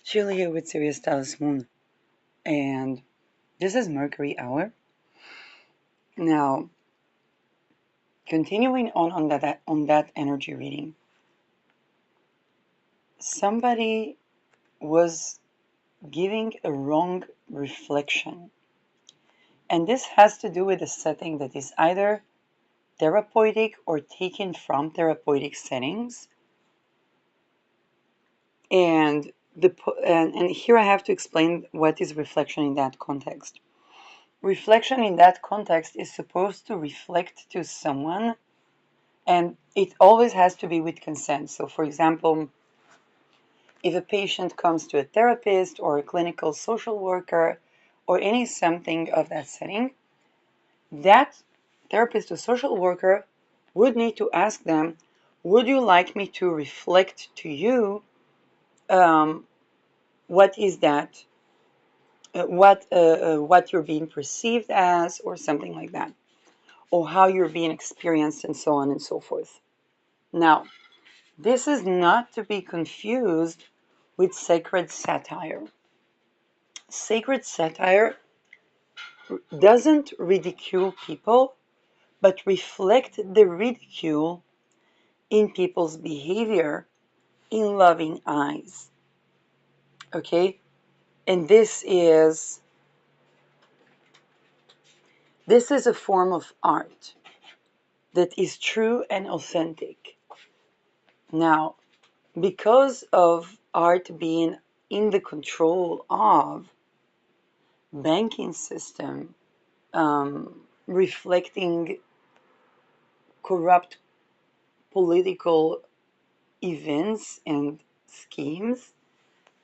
Julia with Sirius Dallas Moon, and this is Mercury Hour. Now, continuing on that energy reading, somebody was giving a wrong reflection, and this has to do with a setting that is either therapeutic or taken from therapeutic settings, and and here I have to explain what is reflection in that context. Reflection in that context is supposed to reflect to someone, and it always has to be with consent. So, for example, if a patient comes to a therapist or a clinical social worker or any something of that setting, that therapist or social worker would need to ask them, would you like me to reflect to you what is that, what you're being perceived as, or something like that, or how you're being experienced, and so on and so forth. Now, this is not to be confused with sacred satire. Sacred satire doesn't ridicule people, but reflect the ridicule in people's behavior in loving eyes. Okay? And this is a form of art that is true and authentic. Now, because of art being in the control of banking system, reflecting corrupt political events and schemes,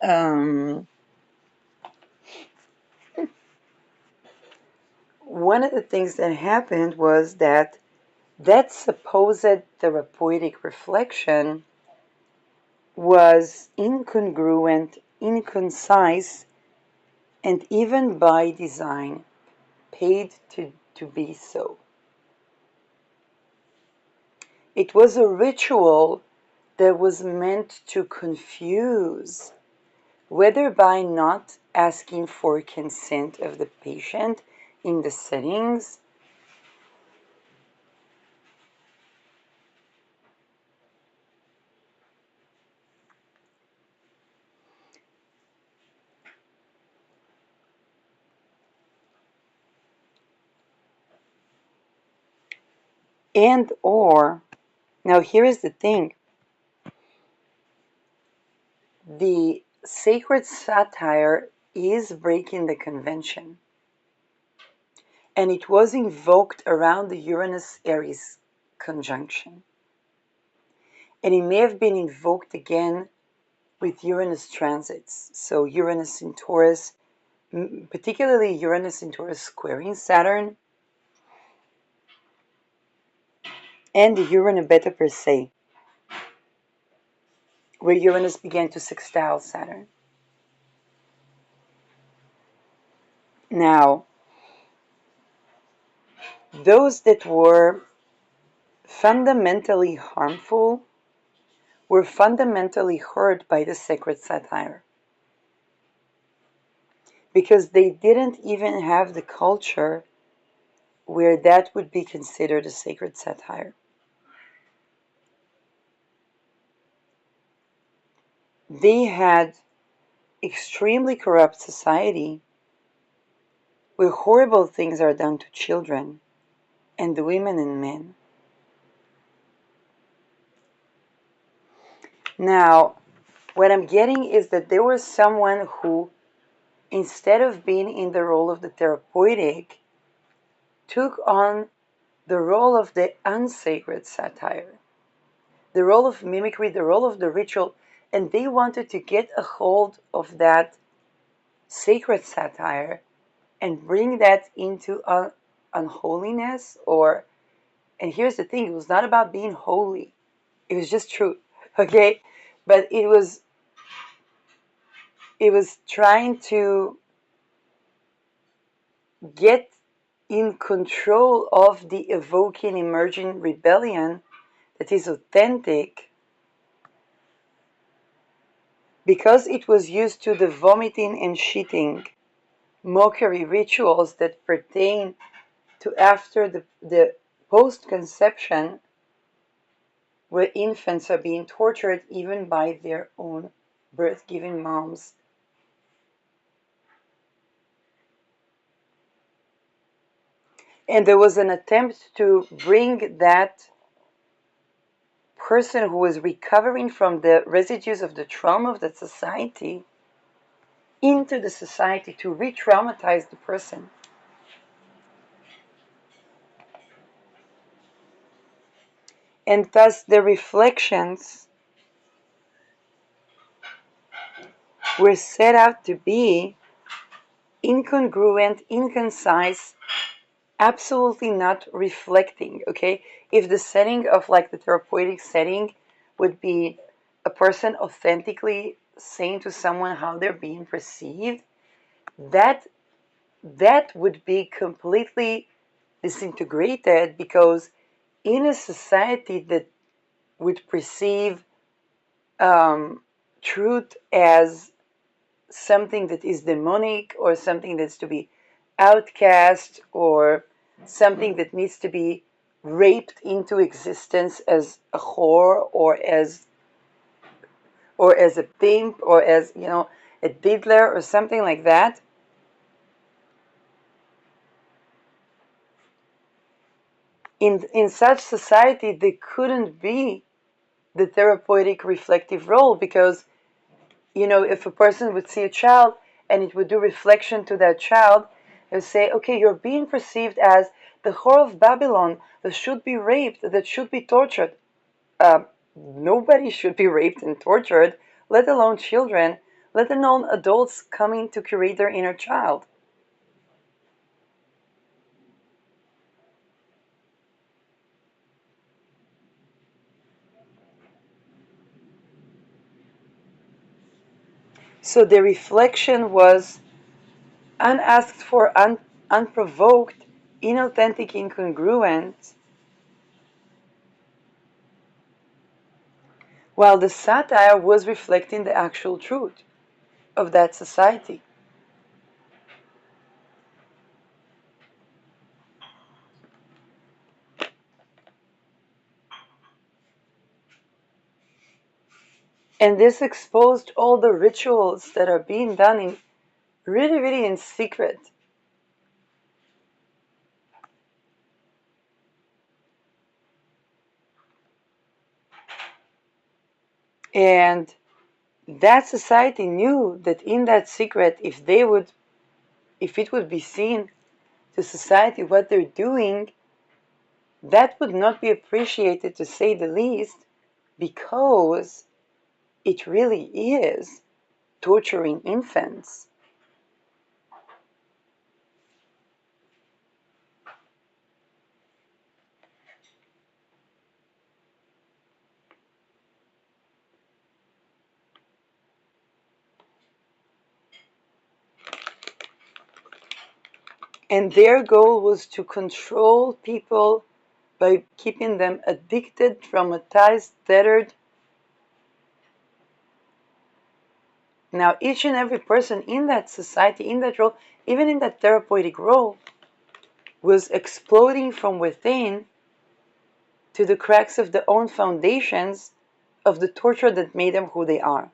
one of the things that happened was that supposed therapeutic reflection was incongruent, inconcise, and even by design paid to be so. It was a ritual that was meant to confuse, whether by not asking for consent of the patient in the settings, and or, now here is the thing, the sacred satire is breaking the convention, and it was invoked around the Uranus-Aries conjunction. And it may have been invoked again with Uranus transits. So Uranus in Taurus, particularly Uranus in Taurus squaring Saturn, and the Uranus Beta Persei, where Uranus began to sextile Saturn. Now, those that were fundamentally harmful were fundamentally hurt by the sacred satire, because they didn't even have the culture where that would be considered a sacred satire. They had extremely corrupt society where horrible things are done to children and the women and men. Now, what I'm getting is that there was someone who, instead of being in the role of the therapeutic, took on the role of the unsacred satire, the role of mimicry, the role of the ritual, and they wanted to get a hold of that sacred satire and bring that into unholiness. And here's the thing, it was not about being holy, it was just truth, okay? But it was trying to get in control of the evoking emerging rebellion that is authentic because it was used to the vomiting and shitting mockery rituals that pertain to after the post-conception, where infants are being tortured even by their own birth-giving moms. And there was an attempt to bring that person who was recovering from the residues of the trauma of that society into the society, to re-traumatize the person. And thus the reflections were set out to be incongruent, inconcise, absolutely not reflecting, okay? If the setting of like the therapeutic setting would be a person authentically saying to someone how they're being perceived, that would be completely disintegrated, because in a society that would perceive truth as something that is demonic, or something that's to be outcast, or something that needs to be raped into existence as a whore, or as a pimp, or as, you know, a diddler or something like that. In such society, there couldn't be the therapeutic reflective role, because, you know, if a person would see a child and it would do reflection to that child, it would say, okay, you're being perceived as the whore of Babylon that should be raped, that should be tortured. Nobody should be raped and tortured, let alone children, let alone adults coming to curate their inner child. So the reflection was unasked for, unprovoked, inauthentic, incongruent, while the satire was reflecting the actual truth of that society. And this exposed all the rituals that are being done in really, really in secret. And that society knew that in that secret, if it would be seen to society what they're doing, that would not be appreciated, to say the least, because it really is torturing infants. And their goal was to control people by keeping them addicted, traumatized, tethered. Now, each and every person in that society, in that role, even in that therapeutic role, was exploding from within to the cracks of their own foundations of the torture that made them who they are.